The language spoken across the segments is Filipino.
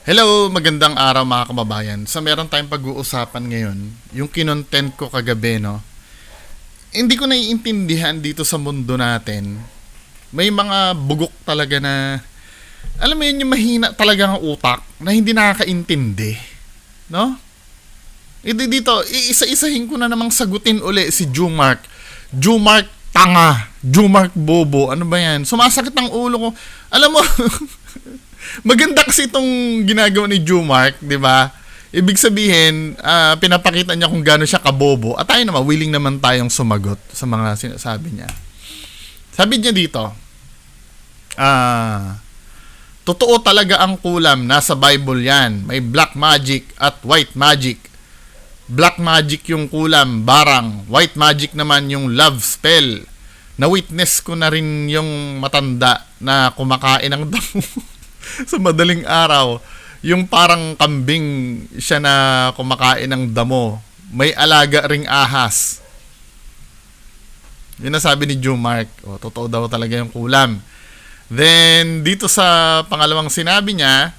Hello, magandang araw mga kababayan. So meron tayong pag-uusapan ngayon, yung kinontent ko kagabi, no? Hindi ko naiintindihan dito sa mundo natin. May mga bugok talaga na, alam mo yun, yung mahina talaga ang utak na hindi nakakaintindi, no? Hindi dito, iisa-isahin ko na namang sagutin uli si Jumark. Jumark tanga. Jumark bobo. Ano ba yan? Sumasakit ang ulo ko. Alam mo, maganda kasi itong ginagawa ni Jumark, di ba? Ibig sabihin, pinapakita niya kung gaano siya kabobo. At tayo naman, willing naman tayong sumagot sa mga sinasabi niya. Sabi niya dito, totoo talaga ang kulam, nasa Bible yan. May black magic at white magic. Black magic yung kulam, barang. White magic naman yung love spell. Na-witness ko na rin yung matanda na kumakain ng damo sa madaling araw. Yung parang kambing siya na kumakain ng damo. May alaga ring ahas. Yun na sabi ni Jumark. Totoo daw talaga yung kulam. Then, dito sa pangalawang sinabi niya,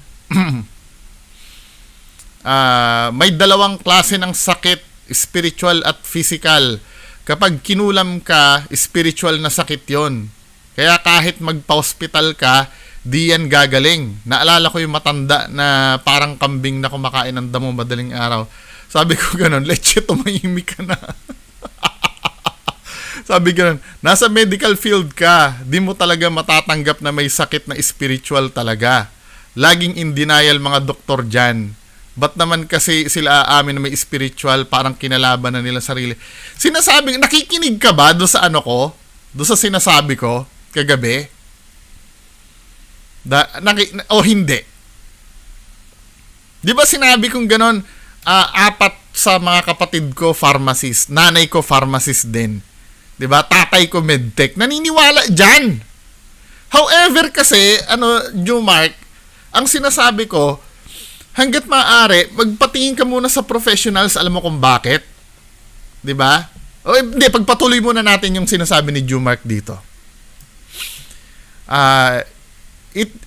may dalawang klase ng sakit, spiritual at physical. Kapag kinulam ka, spiritual na sakit yon. Kaya kahit magpa-hospital ka, di yan gagaling. Naalala ko yung matanda na parang kambing na kumakain ng damo madaling araw. Sabi ko ganun, leche, tumahimik ka na. Sabi ganun, nasa medical field ka, di mo talaga matatanggap na may sakit na spiritual talaga. Laging in denial mga doktor dyan. Ba't naman kasi sila aamin na may spiritual, parang kinalaban na nila sarili. Sinasabi, nakikinig ka ba doon sa ano ko? Doon sa sinasabi ko kagabi? O hindi? Di ba sinabi kong ganon, apat sa mga kapatid ko pharmacist, nanay ko pharmacist din. Di ba? Tatay ko medtech. Naniniwala dyan. However kasi, Jumark, ang sinasabi ko, hanggat maaari, magpatingin ka muna sa professionals, alam mo kung bakit. 'Di ba? O hindi, pagpatuloy muna natin yung sinasabi ni Jumark dito.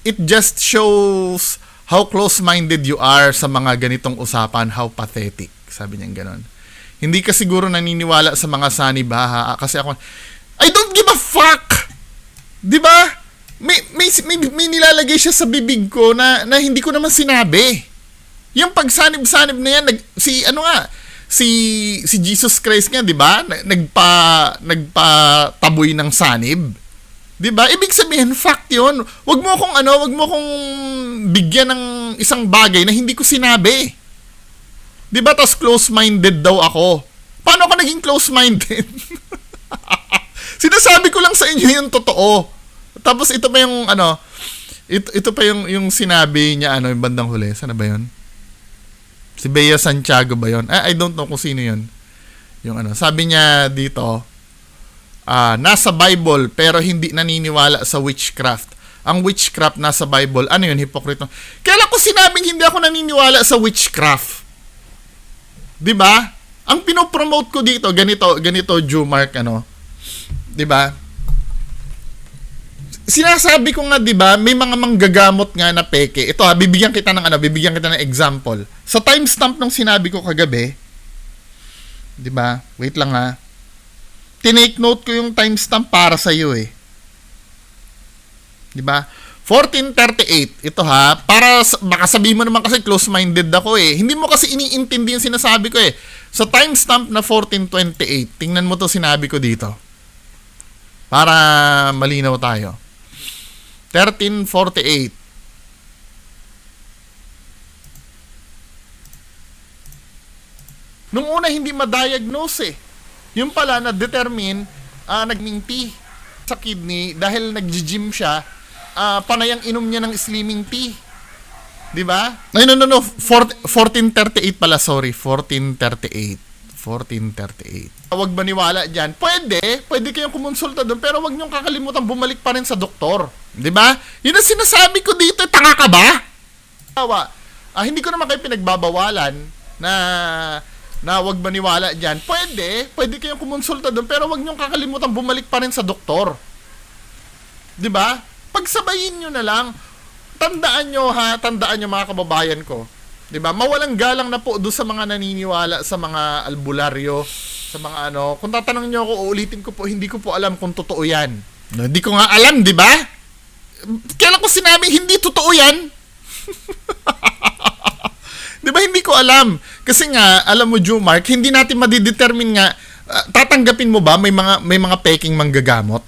It just shows how close-minded you are sa mga ganitong usapan, how pathetic. Sabi niya gano'n. Hindi ka siguro naniniwala sa mga sanibaha kasi ako, I don't give a fuck. 'Di ba? May nilalagay siya sa bibig ko na hindi ko naman sinabi. Yung pagsanib-sanib na yan, si Jesus Christ nga, di ba? Nagpataboy ng sanib. Di ba? Ibig sabihin, fact yun. Wag mo akong bigyan ng isang bagay na hindi ko sinabi. Di ba? Tas close-minded daw ako. Paano ako naging close-minded? Sinasabi ko lang sa inyo yung totoo. Tapos ito pa yung, ito pa yung sinabi niya, yung bandang huli. Sana ba yun? Si Bea Santiago ba yun? I don't know kung sino yun. Yung sabi niya dito, nasa Bible pero hindi naniniwala sa witchcraft. Ang witchcraft nasa Bible, ano yun, hipokrito? Kailan ko sinabing hindi ako naniniwala sa witchcraft? 'Di ba? Ang pinopromote ko dito, ganito Jumark, 'di ba? Sinasabi ko nga, 'di ba, may mga manggagamot nga na peke. Ito bibigyan kita ng example. Sa timestamp ng sinabi ko kagabi, 'di ba? Wait lang ha. Tinake note ko yung timestamp para sa iyo 'Di ba? 1438. Ito ha, para baka sabihin mo naman kasi close-minded ako Hindi mo kasi iniintindi yung sinasabi ko Sa timestamp na 1428, tingnan mo 'to sinabi ko dito. Para malinaw tayo. 1348. Nung una hindi ma-diagnose Yung pala na-determine nagming tea sa kidney dahil nag-gym siya, panayang inom niya ng slimming tea. 'Di ba? No. 1438 pala, sorry. 1438. Huwag maniwala dyan. Pwede kayong kumonsulta doon, pero huwag niyong kakalimutan bumalik pa rin sa doktor. 'Di ba? Yun ang sinasabi ko dito, tanga ka ba? Hindi ko naman kayo pinagbabawalan na huwag maniwala dyan. Pwede kayong kumonsulta doon, pero huwag niyong kakalimutan bumalik pa rin sa doktor. 'Di ba? Pagsabayin niyo na lang. tandaan nyo ha, tandaan nyo mga kababayan ko. 'Di ba? Mawalang galang na po doon sa mga naniniwala sa mga albularyo, sa mga ano. Kung tatanungin niyo ako, uulitin ko po, hindi ko po alam kung totoo 'yan. No, hindi ko nga alam, 'di ba? Kailan ko sinabi hindi totoo 'yan? 'Di ba hindi ko alam? Kasi nga, alam mo Jumark, hindi natin madidetermine nga tatanggapin mo ba may mga peking manggagamot?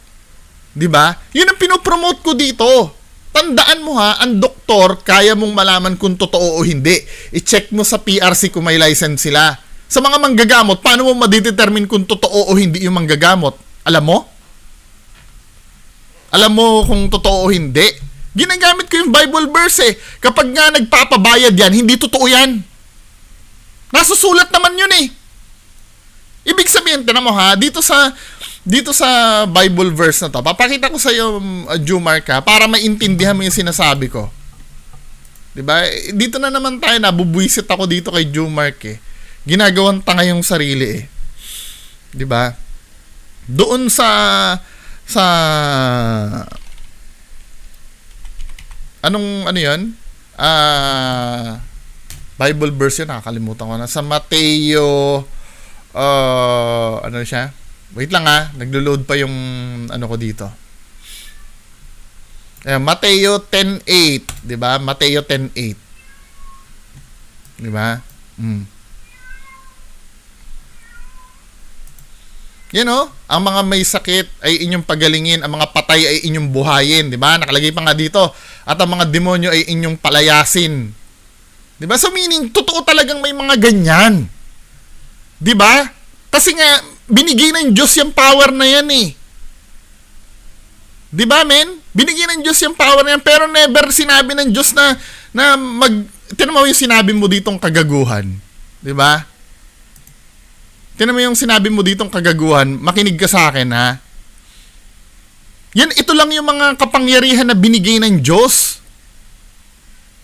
'Di ba? 'Yun ang pinopromote ko dito. Tandaan mo ha, ang doktor, kaya mong malaman kung totoo o hindi. I-check mo sa PRC kung may license sila. Sa mga manggagamot, paano mo madidetermine kung totoo o hindi yung manggagamot? Alam mo? Alam mo kung totoo o hindi? Ginagamit ko yung Bible verse eh. Kapag nga nagpapabayad yan, hindi totoo yan. Nasusulat naman yun eh. Ibig sabihin, tinan mo ha, dito sa Bible verse na to, papakita ko sa iyo, Jumark ha, para maintindihan mo yung sinasabi ko. 'Di ba? Dito na naman tayo, nabubwisit ako dito kay Jumark eh. Ginagawang tanga yung sarili eh. 'Di ba? Doon sa ano 'yan? Bible verse yun, nakakalimutan ko na. Sa Mateo, ano siya? Wait lang ha, naglo-load pa yung ano ko dito. Mateo 10:8, 'di ba? Mateo 10:8. 'Di ba? Ang mga may sakit ay inyong pagalingin, ang mga patay ay inyong buhayin, 'di ba? Nakalagay pa nga dito, at ang mga demonyo ay inyong palayasin. 'Di ba? So meaning totoo talagang may mga ganyan. 'Di ba? Kasi nga binigay ng Diyos yung power na yan eh. 'Di ba, men? Binigay ng Diyos yung power na yan, pero never sinabi ng Diyos na tinan mo yung sinabi mo ditong kagaguhan. 'Di ba? Tinan mo yung sinabi mo ditong kagaguhan, makinig ka sa akin ha. Ito lang yung mga kapangyarihan na binigay ng Diyos.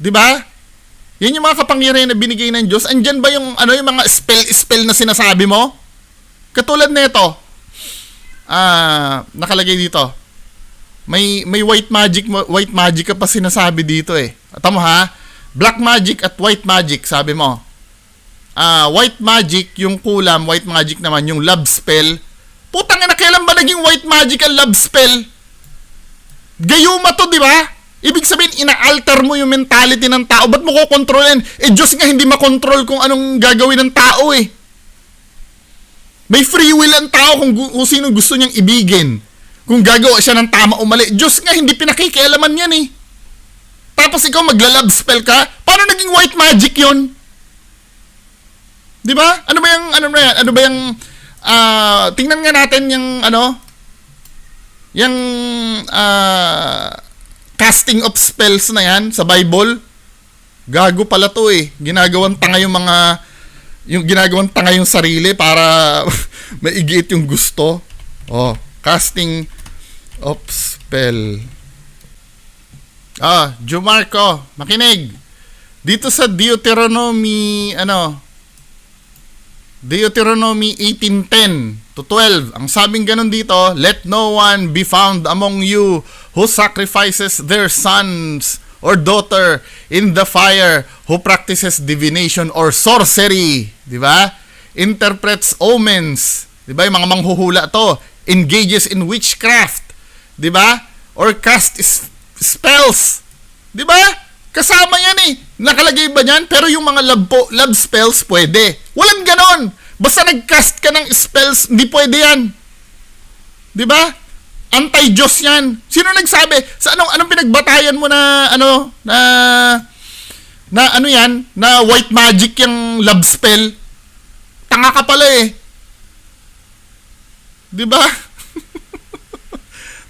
'Di ba? Yan yung mga kapangyarihan na binigay ng Diyos. Andyan ba yung yung mga spell na sinasabi mo? Katulad nito, nakalagay dito. May white magic ka pa sinasabi dito eh. Tama ha? Black magic at white magic, sabi mo. White magic, yung kulam, white magic naman, yung love spell. Putang ina, kailan ba naging white magic ang love spell? Gayuma to, di ba? Ibig sabihin, ina-alter mo yung mentality ng tao. Ba't mo ko kontrolin? Diyos nga hindi makontrol kung anong gagawin ng tao eh. May free will ang tao kung sino gusto niyang ibigin. Kung gagawa siya ng tama o mali. Diyos nga, hindi pinakikialaman yan eh. Tapos ikaw magla-love spell ka? Paano naging white magic yun? Di ba? Ano ba yung, tingnan nga natin yung, yung, casting of spells na yan sa Bible. Gago pala to eh. Ginagawang tanga yung sarili para maigiit yung gusto. Casting of spell. Jumarco, makinig. Dito sa Deuteronomy 18:10 to 12. Ang sabing ganun dito, let no one be found among you who sacrifices their sons or daughter in the fire, who practices divination or sorcery, di ba? Interprets omens, di ba? Yung mga manghuhula to, engages in witchcraft, di ba? Or cast spells, di ba? Kasama yan eh. Nakalagay ba yan? Pero yung mga love spells, pwede. Walang ganon. Basta nag-cast ka ng spells, hindi pwede yan. Di ba? Anti-Diyos yan. Sino nagsabi? Sa anong pinagbatayan mo na white magic yung love spell? Tanga ka pala eh. Di ba?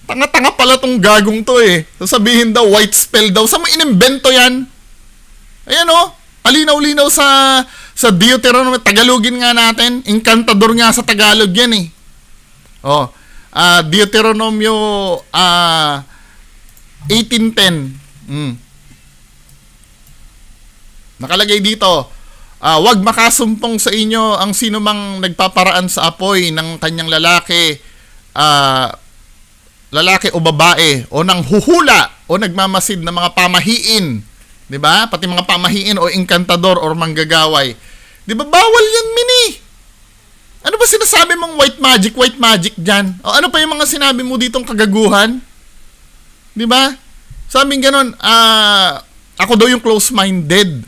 Tanga-tanga pala tong gagong to eh. Sasabihin daw, white spell daw. Saan mo inimbento yan? Ayan o. Alinaw-linaw sa Deuteronomy. Tagalogin nga natin. Encantador nga sa Tagalog yan eh. Deuteronomio 18:10. Nakalagay dito, wag makasumpong sa inyo ang sinumang nagpaparaan sa apoy ng kanyang lalaki o babae, o nang huhula o nagmamasid ng mga pamahiin. 'Di ba? Pati mga pamahiin o enkantador or manggagaway. 'Di ba bawal 'yan, mini? Ano ba sinasabi mong white magic dyan? O ano pa yung mga sinabi mo ditong kagaguhan? 'Di ba? Sabing ganun, ako daw yung close-minded.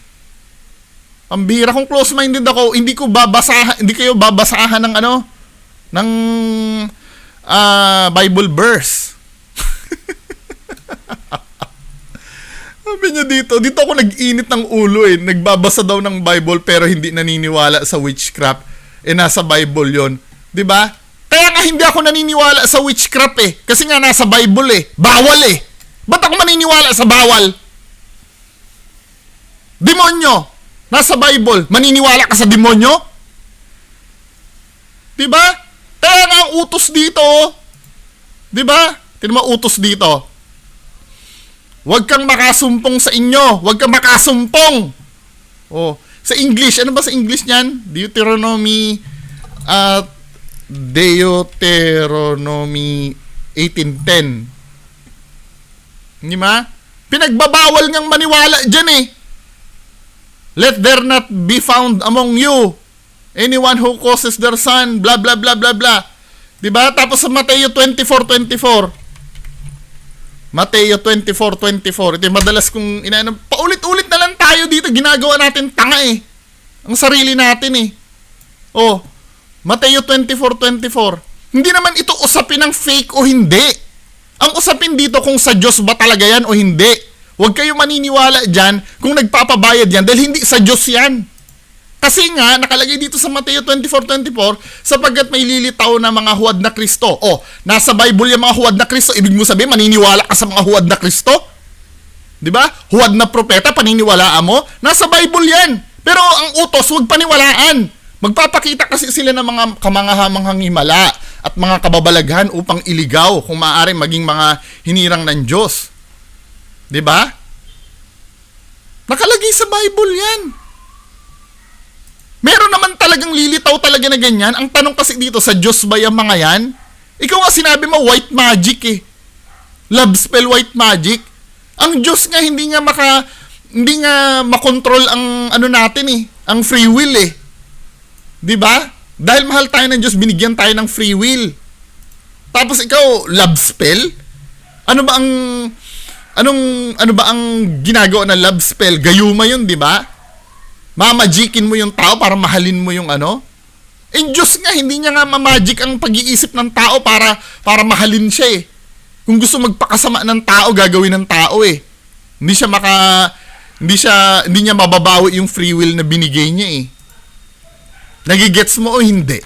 Pambira kung close-minded ako, hindi kayo babasahan ng ng Bible verse. Sabi niya dito ako nag-init ng ulo eh. Nagbabasa daw ng Bible pero hindi naniniwala sa witchcraft. Nasa Bible yon, 'di ba? Kaya nga hindi ako naniniwala sa witchcraft eh. Kasi nga nasa Bible eh. Bawal eh. Ba't ako maniniwala sa bawal? Demonyo. Nasa Bible. Maniniwala ka sa demonyo? 'Di ba? Kaya nga ang utos dito. 'Di ba? Tingnan mo utos dito. Huwag kang makasumpong sa inyo. Huwag kang makasumpong. Oh, sa English, ano ba sa English niyan? Deuteronomy 18:10. Hindi ba? Pinagbabawal ngang maniwala dyan eh. Let there not be found among you anyone who causes their son, blah blah blah blah blah. Diba? Tapos sa Mateo 24:24. Mateo 24:24. Ito yung madalas kong paulit-ulit na lang tayo dito. Ginagawa natin tanga eh. Ang sarili natin eh. Oh, Mateo 24:24. Hindi naman ito usapin ng fake o hindi. Ang usapin dito kung sa Diyos ba talaga yan o hindi. Huwag kayo maniniwala dyan kung nagpapabayad yan dahil hindi sa Diyos yan. Kasi nga, nakalagay dito sa Mateo 24:24, sapagkat may lilitaw na mga huwad na Kristo. O, nasa Bible yung mga huwad na Kristo, ibig mo sabihin, maniniwala ka sa mga huwad na Kristo? Diba? Huwad na propeta, paniniwalaan mo? Nasa Bible yan. Pero ang utos, huwag paniwalaan. Magpapakita kasi sila ng mga kamangahamanghang himala at mga kababalaghan upang iligaw kung maaari maging mga hinirang ng Diyos. Diba? Nakalagay sa Bible yan. Meron naman talagang lilitaw talaga na ganyan. Ang tanong kasi dito, sa Diyos ba yung mga yan? Ikaw nga sinabi mo, white magic eh. Love spell, white magic. Ang Diyos nga hindi nga makontrol ang natin eh. Ang free will eh. 'Di ba? Dahil mahal tayo ng Diyos, binigyan tayo ng free will. Tapos ikaw, love spell? Ano ba ang ginagawa na love spell? Gayuma 'yun, 'di ba? Mamagikin mo yung tao para mahalin mo yung Diyos nga, hindi niya nga mamagic ang pag-iisip ng tao para mahalin siya eh. Kung gusto magpakasama ng tao, gagawin ng tao eh. Hindi niya mababawi yung free will na binigay niya eh. Nagigets mo o hindi?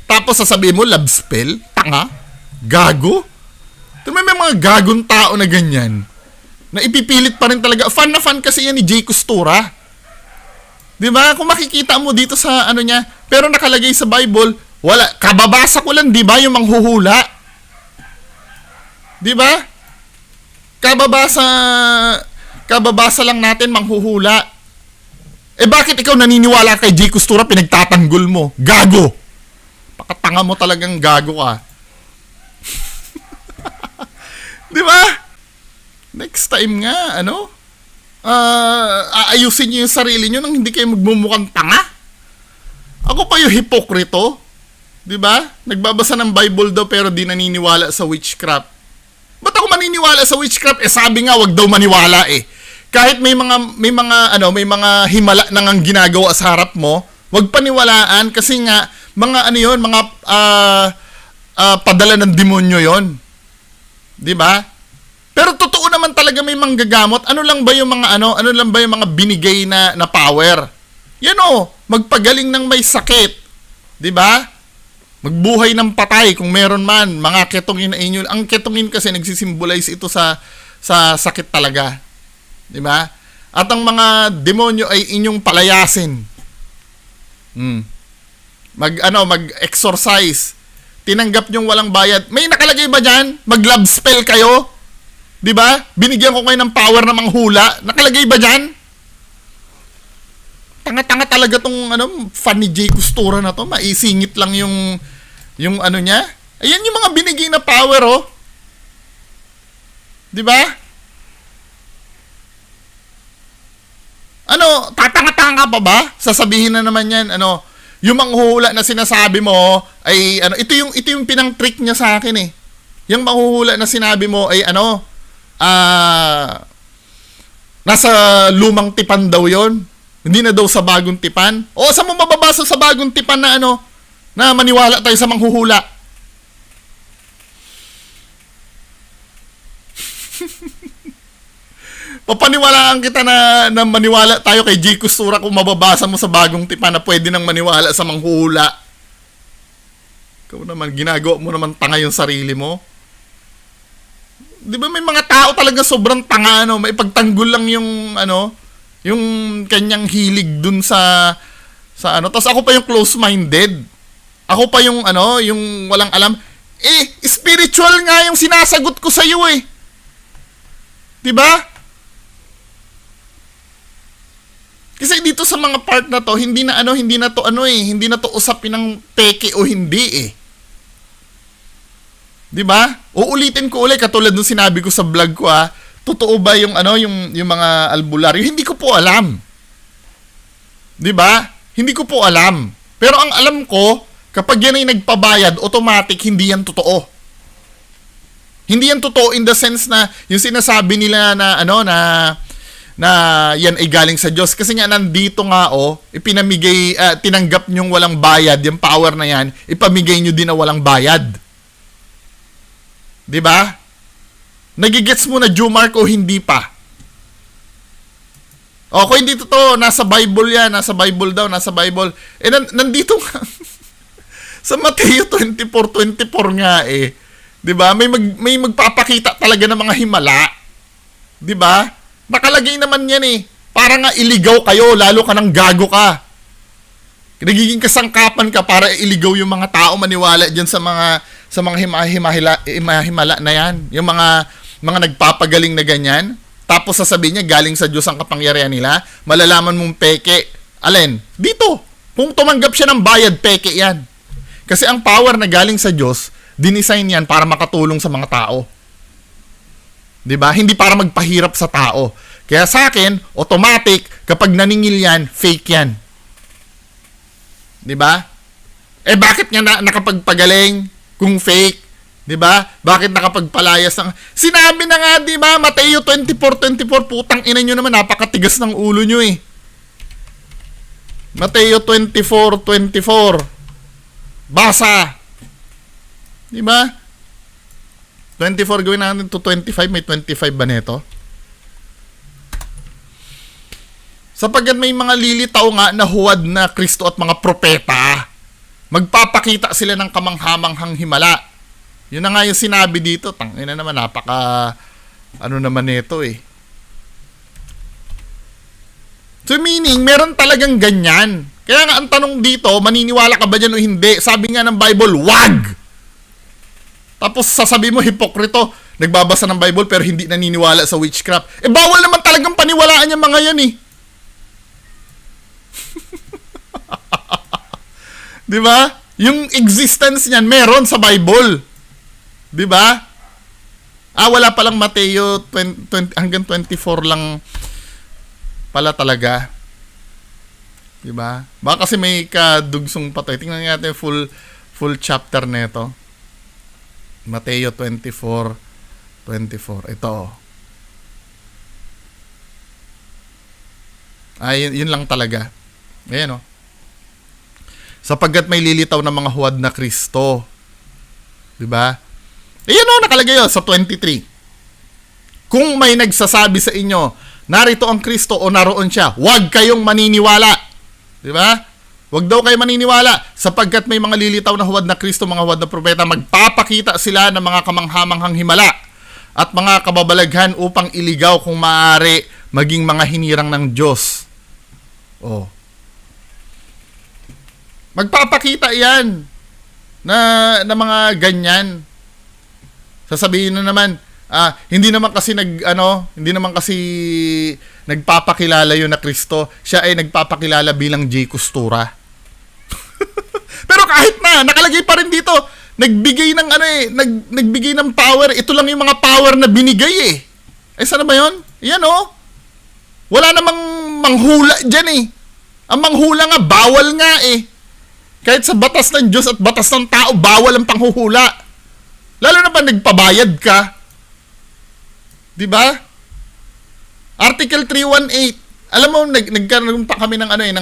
Tapos sasabihin mo, love spell? Tanga? Gago? May mga gagong tao na ganyan. Na ipipilit pa rin talaga. Fan na fan kasi yan ni Jay Costura. Diba? Kung makikita mo dito sa niya, pero nakalagay sa Bible, wala. Kababasa ko lang, diba? Yung manghuhula. Diba? Kababasa lang natin, manghuhula. Bakit ikaw naniniwala kay Jay Costura, pinagtatanggol mo? Gago! Pakatanga mo talagang gago ka. Diba? Next time nga, aayusin niyo yung sarili niyo nang hindi kayo magmumukhang tanga. Ako pa yung hipokrito. 'Di ba? Nagbabasa ng Bible daw pero di naniniwala sa witchcraft. Ba't ako maniniwala sa witchcraft? Sabi nga wag daw maniwala eh. Kahit may mga himala nang ang ginagawa sa harap mo, wag paniwalaan kasi nga mga padala ng demonyo 'yon. 'Di ba? Pero totoo naman talaga may manggagamot. Ano lang ba yung mga binigay na power? Yan magpagaling ng may sakit. 'Di ba? Magbuhay ng patay kung meron man, mga ketongin na inyo. Ang ketongin kasi nagsisimbolize ito sa sakit talaga. 'Di ba? At ang mga demonyo ay inyong palayasin. Mag-exorcise. Tinanggap niyong walang bayad. May nakalagay ba diyan? Mag-love spell kayo? 'Di ba? Binigyan ko kayo ng power na manghula. Nakalagay ba diyan? Tanga-tanga talaga tong fan ni Jay Costura na to. Maisingit lang yung niya. Ayan yung mga binigay na power 'Di ba? Ano, tatanga-tanga pa ba? Sasabihin na naman yan, ano, yung manghuhula na sinasabi mo ay ano, ito yung pinang-trick niya sa akin eh. Yung manghuhula na sinabi mo ay ano, nasa lumang tipan daw yon. Hindi na daw sa bagong tipan. O saan mo mababasa sa bagong tipan na ano, na maniwala tayo sa manghuhula? Papaniwalaan kita na maniwala tayo kay J. Costura kung mababasa mo sa bagong tipan na pwede nang maniwala sa manghuhula. Ikaw naman, ginagawa mo naman tanga yung sarili mo. Di ba may mga tao talaga sobrang tanga, ano, may pagtanggol lang yung, ano, yung kanyang hilig dun sa ano. Tapos ako pa yung close-minded. Ako pa yung, ano, yung walang alam. Spiritual nga yung sinasagot ko sa iyo eh. Di ba? Kasi dito sa mga part na to, hindi na to usapin ng peke o hindi eh. 'Di ba? Uulitin ko ulit katulad ng sinabi ko sa vlog ko totoo ba yung yung mga albularyo? Hindi ko po alam. 'Di ba? Hindi ko po alam. Pero ang alam ko, kapag yan ay nagpabayad, automatic hindi yan totoo. Hindi yan totoo in the sense na yung sinasabi nila na na yan ay galing sa Diyos. Kasi nga nandito nga ipinamigay, tinanggap nyong walang bayad, yung power na yan, ipamigay nyo din na walang bayad. Diba? Nagigets mo na Jumark o hindi pa? O, kung hindi totoo, nasa Bible yan, nasa Bible daw, nasa Bible. Nandito nga, sa Mateo 24:24 nga eh. Diba? May magpapakita talaga ng mga himala. Diba? Nakalagay naman yan eh. Para nga iligaw kayo, lalo ka ng gago ka. Nagiging kasangkapan ka para iligaw yung mga tao maniwala dyan sa mga himala na yan. Yung mga nagpapagaling na ganyan. Tapos sasabihin niya, galing sa Diyos ang kapangyarihan nila. Malalaman mong peke. Alin? Dito. Kung tumanggap siya ng bayad, peke yan. Kasi ang power na galing sa Diyos, dinisign yan para makatulong sa mga tao. 'Di ba? Hindi para magpahirap sa tao. Kaya sa akin, automatic kapag naningil yan, fake yan. 'Di ba? Bakit nga nakapagpagaling kung fake? 'Di ba? Bakit nakapagpalayas ng sinabi na nga, 'di ba? Mateo 24:24, putang ina niyo naman, napakatigas ng ulo niyo eh. Mateo 24:24. Basa. 'Di ba? 24 gawin natin to 25. May 25 ba nito? Sapagkat may mga lilitaw nga na huwad na Kristo at mga propeta, magpapakita sila ng kamanghamanghang himala. Yun na nga yung sinabi dito. Tangina naman, napaka ano naman nito eh. So meaning, meron talagang ganyan. Kaya nga ang tanong dito, maniniwala ka ba dyan o hindi? Sabi nga ng Bible, wag! Tapos sasabihin mo, hipokrito, nagbabasa ng Bible pero hindi naniniwala sa witchcraft. Bawal naman talagang paniwalaan yung mga yan eh. Di ba? Yung existence niyan, meron sa Bible. Di ba? Wala palang Mateo 20, hanggang 24 lang pala talaga. Di ba? Baka kasi may kadugsong patay. Tingnan natin full chapter nito. Mateo 24:24. Ito. Yun lang talaga. Ayan sapagkat may lilitaw na mga huwad na Kristo. Diba? Ayan nakalagay sa 23. Kung may nagsasabi sa inyo, narito ang Kristo o naroon siya, huwag kayong maniniwala. Diba? Huwag daw kayo maniniwala sapagkat may mga lilitaw na huwad na Kristo, mga huwad na propeta, magpapakita sila ng mga kamanghamanghang himala at mga kababalaghan upang iligaw kung maaari maging mga hinirang ng Diyos. Magpapakita yan na mga ganyan. Sasabihin na naman, hindi naman kasi nagpapakilala yun na Kristo. Siya ay nagpapakilala bilang J. Costura. Pero kahit nakalagay pa rin dito, nagbigay ng power. Ito lang yung mga power na binigay eh. Sana ba yun? Yan Wala namang manghula dyan eh. Ang manghula nga, bawal nga eh. Kahit sa batas ng Diyos at batas ng tao, bawal ang panghuhula. Lalo na pa nagpabayad ka. Diba? Article 318. Alam mo, nagkaroon pa kami ng ano eh,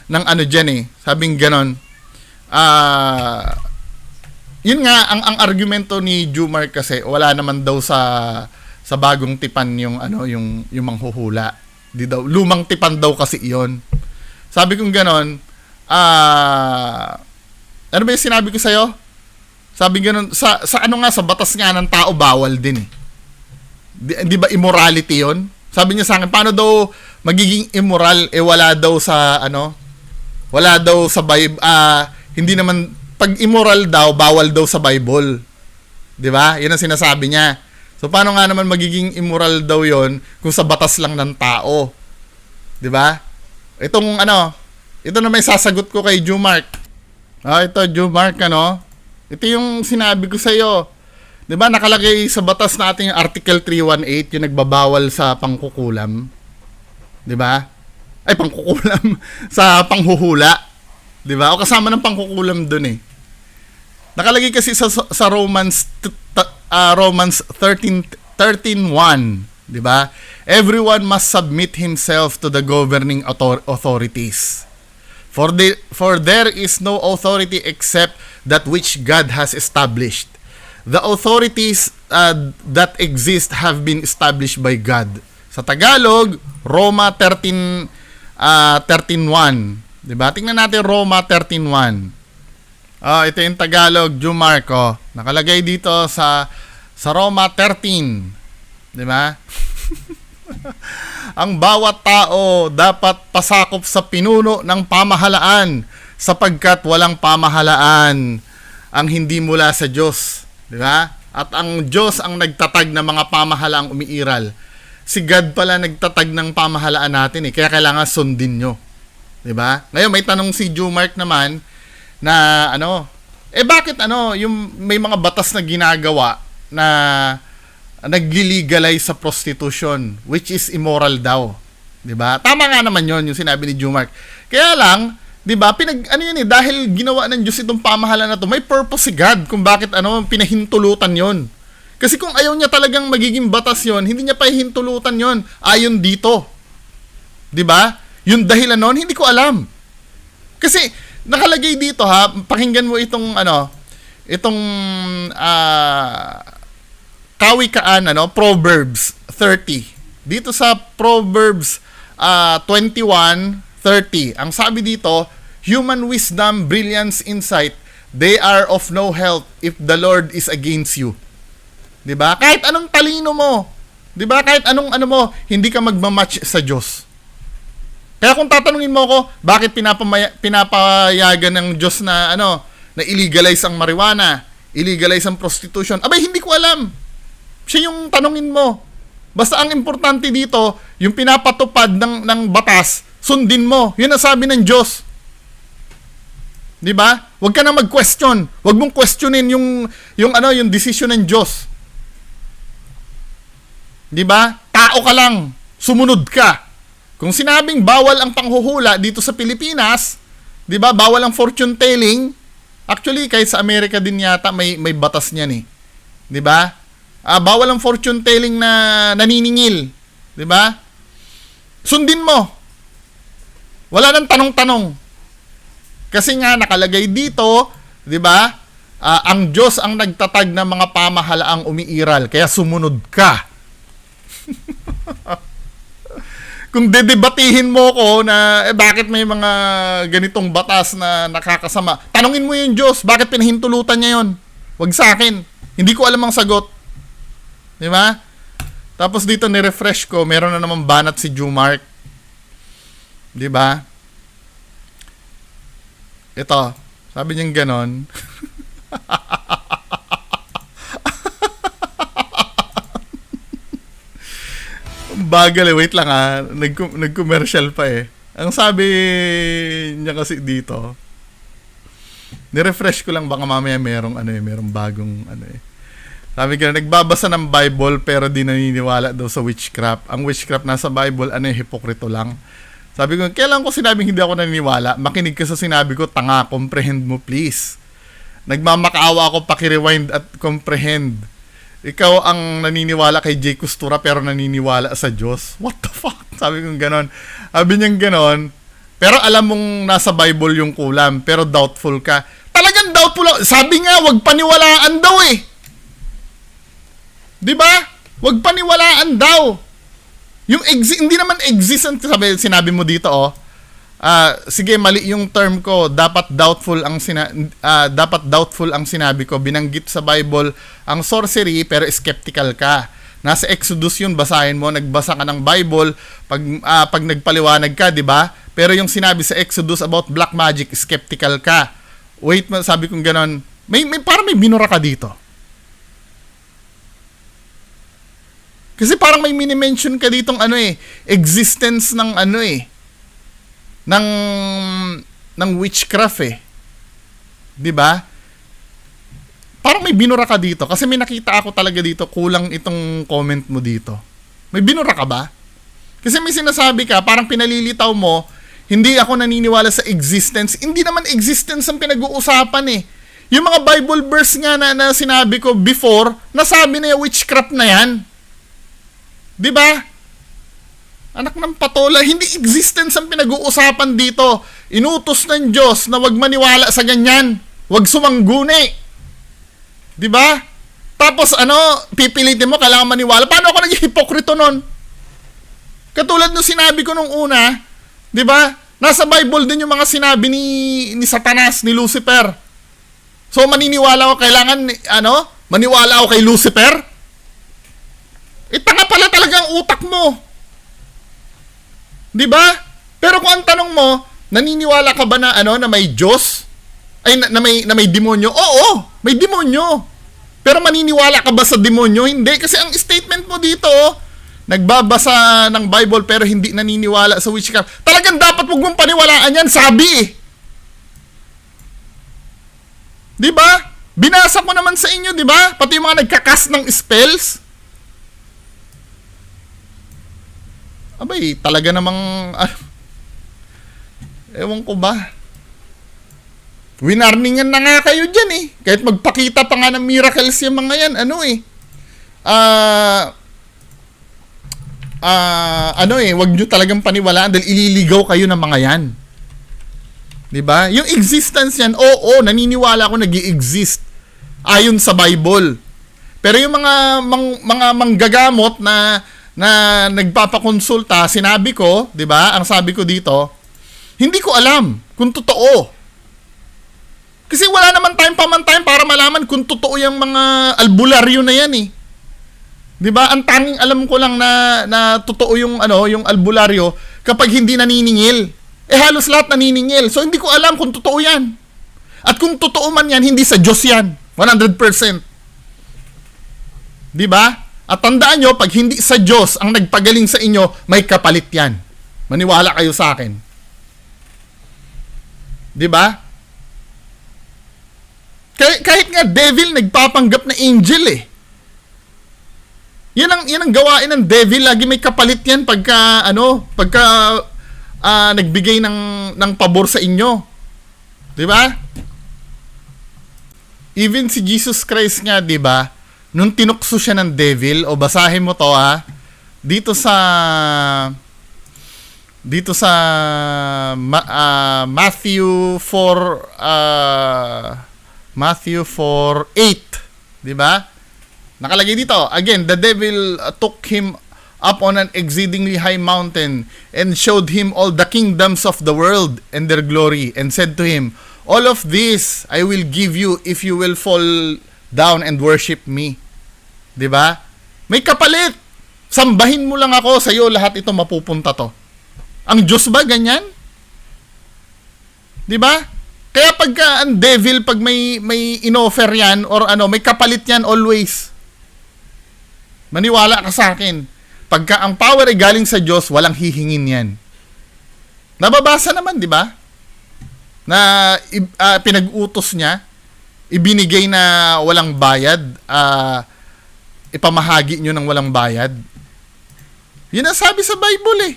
ng ano dyan eh. Sabing ganon. Yun nga, ang argumento ni Jumar kasi, wala naman daw sa bagong tipan yung ano, yung manghuhula. Di daw, lumang tipan daw kasi iyon. Sabi kong ganon, ano ba yung sinabi ko sa'yo? Sabi ganon, sa ano nga, sa batas nga ng tao, bawal din eh. Di ba immorality yon? Sabi niya sa akin, paano daw magiging immoral? Wala daw sa, ano, wala daw sa Bible, hindi naman, pag immoral daw, bawal daw sa Bible. Di ba? Yan ang sinasabi niya. So, paano nga naman magiging immoral daw yon kung sa batas lang ng tao? Di ba? Itong ano, ito na may sasagot ko kay Jumark. Ito, Jumark, ano? Ito yung sinabi ko sa'yo. Di ba, nakalagay sa batas natin yung Article 318, yung nagbabawal sa pangkukulam. Di ba? Ay, pangkukulam. Sa panghuhula. Di ba? O kasama ng pangkukulam dun eh. Nakalagay kasi sa Romans 13:1, 'di ba? Everyone must submit himself to the governing authorities. For there is no authority except that which God has established. The authorities that exist have been established by God. Sa Tagalog, Roma 13:1, 'di ba? Tingnan natin Roma 13:1. Ito yung Tagalog, Jumarco. Nakalagay dito sa Roma 13. Di ba? Ang bawat tao dapat pasakop sa pinuno ng pamahalaan sapagkat walang pamahalaan ang hindi mula sa Diyos. Di ba? At ang Diyos ang nagtatag ng mga pamahalaang umiiral. Si God pala nagtatag ng pamahalaan natin eh. Kaya kailangan sundin nyo. Di ba? Ngayon may tanong si Jumark naman, na ano, bakit ano, yung may mga batas na ginagawa na nagli-legalize sa prostitution, which is immoral daw. 'Di ba? Tama nga naman 'yon, yung sinabi ni Jumark. Kaya lang, 'di ba, ano yun eh, dahil ginawa ng Diyos itong pamahalaan na to, may purpose si God kung bakit ano, pinahintulutan 'yon. Kasi kung ayaw niya talagang magiging batas 'yon, hindi niya pahintulutan 'yon ayon dito. 'Di ba? Yung dahilan noon, hindi ko alam. Kasi nakalagay dito ha, pakinggan mo itong ano, itong kawikaan, ano, Proverbs 30. Dito sa Proverbs 21:30, ang sabi dito, human wisdom, brilliance, insight, they are of no help if the Lord is against you. 'Di ba? Kahit anong talino mo, 'di ba? Kahit anong ano mo, hindi ka magmamatch sa Diyos. Kaya kung tatanungin mo ako, bakit pinapayagan ng Diyos na ano, na illegalize ang marijuana, illegalize ang prostitution? Abay, hindi ko alam. Siya yung tanungin mo. Basta ang importante dito, yung pinapatupad ng batas, sundin mo. Yun ang sabi ng Diyos. 'Di ba? Huwag ka na mag-question. Huwag mong questionin yung decision ng Diyos. 'Di ba? Tao ka lang, sumunod ka. Kung sinabing bawal ang panghuhula dito sa Pilipinas, 'di ba? Bawal ang fortune telling. Actually, kahit sa Amerika din yata may batas niyan eh. 'Di ba? Bawal ang fortune telling na naniningil, 'di ba? Sundin mo. Wala nang tanong-tanong. Kasi nga nakalagay dito, 'di ba? Ang Diyos ang nagtatag ng mga pamahalaang umiiral, kaya sumunod ka. Kung dedebatihin mo ko na bakit may mga ganitong batas na nakakasama, tanungin mo yung Diyos, bakit pinahintulutan niya yon? Wag sa akin. Hindi ko alam ang sagot. Di ba? Tapos dito ni-refresh ko, meron na naman banat si Jumark. Di ba? Ito, sabi niyang ganon. Bagal eh, wait lang nag-commercial pa eh. Ang sabi niya kasi dito, ni-refresh ko lang, baka mamaya merong bagong Sabi ko, nagbabasa ng Bible pero di naniniwala daw sa witchcraft. Ang witchcraft nasa Bible, ano yung hipokrito lang. Sabi ko, kailan ko sinabing hindi ako naniniwala? Makinig ka sa sinabi ko, tanga, comprehend mo please. Nagmamakaawa ako, pakirewind at comprehend. Ikaw ang naniniwala kay Jay Costura pero naniniwala sa Diyos. What the fuck? Sabi ko ganon. Sabi niyang ganon. Pero alam mong nasa Bible yung kulam, pero doubtful ka. Talagang doubtful ako. Sabi nga, wag paniwalaan daw eh. Di ba? Wag paniwalaan daw. Yung hindi naman existent, sinabi mo dito oh. Sige, mali yung term ko. Dapat doubtful ang sinabi ko. Binanggit sa Bible ang sorcery pero skeptical ka. Nasa Exodus yun, basahin mo, nagbasa ka ng Bible pag nagpaliwanag ka, di ba? Pero yung sinabi sa Exodus about black magic, skeptical ka. Wait, sabi kong ganon. Parang may binura ka dito. Kasi parang may mini-mention ka ditong existence ng ng witchcraft eh. 'Di ba? Parang may binura ka dito kasi may nakita ako talaga dito, kulang itong comment mo dito. May binura ka ba? Kasi may sinasabi ka, parang pinalilitaw mo, hindi ako naniniwala sa existence. Hindi naman existence ang pinag-uusapan eh. Yung mga Bible verse nga na sinabi ko before, nasabi na yung witchcraft na yan. Diba? Anak ng patola, hindi existence ang pinag-uusapan dito. Inutos ng Diyos na wag maniwala sa ganyan. Wag sumangguni. Diba? Tapos pipilitin mo, kailangan maniwala. Paano ako naging hipokrito nun? Katulad nung sinabi ko nung una, diba? Nasa Bible din yung mga sinabi ni Satanas, ni Lucifer. So maniniwala ako, kailangan, maniwala ako kay Lucifer? Tanga pala talaga ang utak mo. 'Di ba? Pero kung ang tanong mo, naniniwala ka ba na may Diyos? Ay na may demonyo? Oo, may demonyo. Pero maniniwala ka ba sa demonyo? Hindi, kasi ang statement mo dito, nagbabasa ng Bible pero hindi naniniwala sa witchcraft. Talagang dapat wag mong paniwalaan 'yan, sabi eh. 'Di ba? Binasa ko naman sa inyo, 'di ba? Pati yung mga nagka-cast ng spells. Abay, talaga namang ewan ko ba. Winarningan na nga kayo dyan eh. Kahit magpakita pa nga ng miracles yung mga yan, wag nyo talagang paniwalaan dahil ililigaw kayo ng mga yan. 'Di ba? Yung existence yan, oo, naniniwala ako nag-i-exist ayon sa Bible. Pero yung mga manggagamot na nagpapakonsulta, sinabi ko, 'di ba? Ang sabi ko dito, hindi ko alam kung totoo. Kasi wala naman tayong para malaman kung totoo yung mga albularyo na yan eh. 'Di ba? Ang tanging alam ko lang na totoo yung yung albularyo kapag hindi naniningil. Halos lahat naniningil. So hindi ko alam kung totoo 'yan. At kung totoo man 'yan, hindi sa Diyos 'yan. 100%. 'Di ba? At tandaan nyo, pag hindi sa Diyos ang nagpagaling sa inyo, may kapalit yan. Maniwala kayo sa akin. 'Di ba? Kahit nga devil nagpapanggap na angel eh. Yan ang gawain ng devil, lagi may kapalit yan pagka nagbigay ng pabor sa inyo. 'Di ba? Even si Jesus Christ nga, 'di ba? Nung tinukso siya ng devil, o basahin mo to dito sa Matthew 4:8, 'di ba? Nakalagay dito, again, the devil took him up on an exceedingly high mountain and showed him all the kingdoms of the world and their glory, and said to him, all of this I will give you if you will fall down and worship me. 'Di ba? May kapalit. Sambahin mo lang ako, sa iyo lahat ito mapupunta to. Ang Diyos ba ganyan? 'Di ba? Kaya pagka ang devil, pag may inoffer yan or may kapalit yan always. Maniwala ka sa akin. Pagka ang power ay galing sa Diyos, walang hihingin yan. Nababasa naman, 'di ba? Na pinag-utos niya, ibinigay na walang bayad, ipamahagi nyo ng walang bayad? Yun ang sabi sa Bible eh.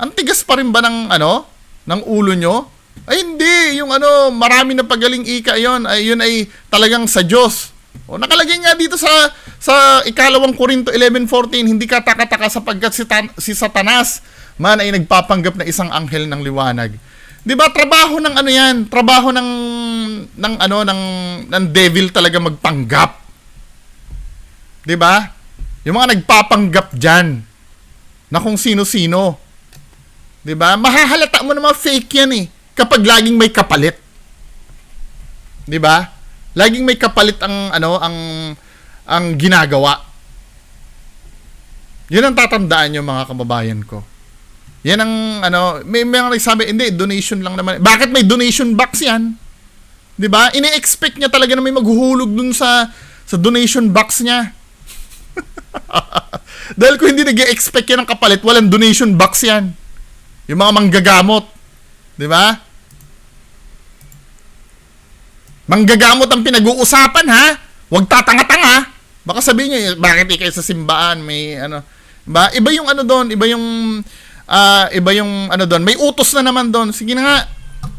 Ang tigas pa rin ba ng ng ulo nyo? Ay hindi, yung marami na pagaling ika yon, ay yun ay talagang sa Diyos. O nakalagay nga dito sa ikalawang Korinto 11:14, hindi ka taka-taka sapagkat si Satanas man ay nagpapanggap na isang anghel ng liwanag. 'Di ba trabaho ng yan? Trabaho ng devil talaga magpanggap. 'Di ba? Yung mga nagpapanggap diyan na kung sino-sino. 'Di ba? Mahahalata mo na mga fake yan eh kapag laging may kapalit. 'Di ba? Laging may kapalit ang ginagawa. 'Yun ang tatandaan niyo mga kababayan ko. Yan ang may mga nagsabi, hindi, donation lang naman. Bakit may donation box yan? 'Di ba? Ini-expect niya talaga na may maghuhulog dun sa donation box niya. Dahil kung hindi nag-expect yan ng kapalit, walang donation box yan. Yung mga manggagamot. 'Di ba? Manggagamot ang pinag-uusapan, ha? Huwag tatanga-tanga. Baka sabihin niyo, bakit ikay sa simbahan may ba? Iba yung doon, iba yung doon. May utos na naman doon. Sige na nga.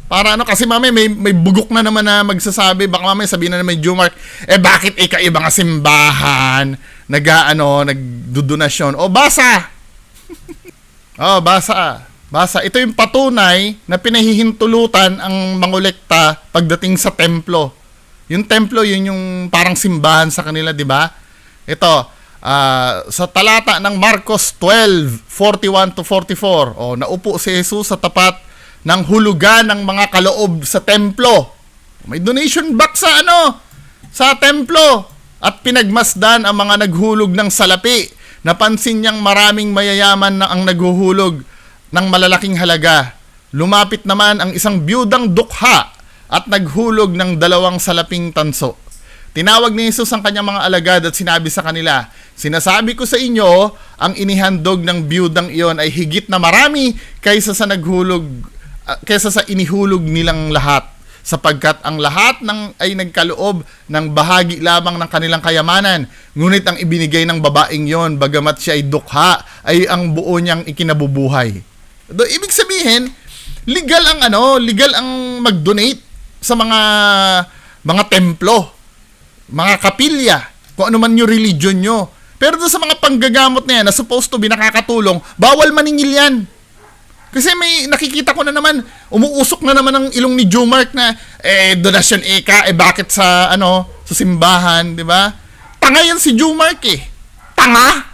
Para kasi mamaya may bugok na naman na magsasabi, baka mamaya sabihin na naman Jumark, bakit ikaiba nga simbahan nagdudonasyon? O basa. Basa. Ito yung patunay na pinahihintulutan ang mangolekta pagdating sa templo. Yung templo, yun yung parang simbahan sa kanila, di ba? Ito, sa talata ng Marcos 12:41-44, naupo si Jesus sa tapat ng hulugan ng mga kaloob sa templo. May donation box sa templo. At pinagmasdan ang mga naghulog ng salapi. Napansin niyang maraming mayayaman na ang naghuhulog ng malalaking halaga. Lumapit naman ang isang biyudang dukha at naghulog ng 2 salaping tanso. Tinawag ni Jesus ang kanyang mga alagad at sinabi sa kanila, "Sinasabi ko sa inyo, ang inihandog ng biyudang iyon ay higit na marami kaysa sa inihulog nilang lahat, sapagkat ang lahat ay nagkaloob ng bahagi lamang ng kanilang kayamanan. Ngunit ang ibinigay ng babaeng iyon, bagamat siya ay dukha, ay ang buo niyang ikinabubuhay." Ibig sabihin, legal ang mag-donate sa mga templo, mga kapilya, kung ano man yung religion nyo. Pero doon sa mga panggagamot na yan, na supposed to be nakakatulong, bawal maningil yan. Kasi may nakikita ko na naman, umuusok na naman ang ilong ni Jumark na, donasyon bakit sa simbahan, di ba? Tanga yan si Jumark eh. Tanga!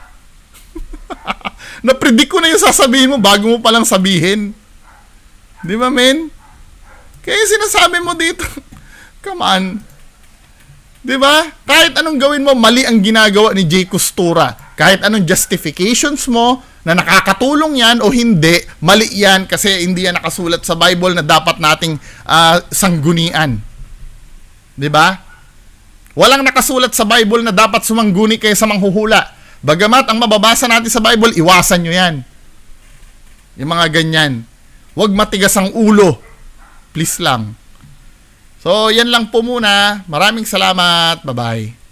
Na-predict ko na yung sasabihin mo bago mo palang sabihin. Di ba, men? Kaya sinasabi mo dito, come on. Di ba? Kahit anong gawin mo, mali ang ginagawa ni Jay Costura. Kahit anong justifications mo na nakakatulong yan o hindi, mali yan kasi hindi yan nakasulat sa Bible na dapat nating sanggunian. Di ba? Walang nakasulat sa Bible na dapat sumangguni kayo sa manghuhula. Bagamat ang mababasa natin sa Bible, iwasan nyo yan. Yung mga ganyan. Huwag matigas ang ulo. Please lang. So, yan lang po muna. Maraming salamat. Bye-bye.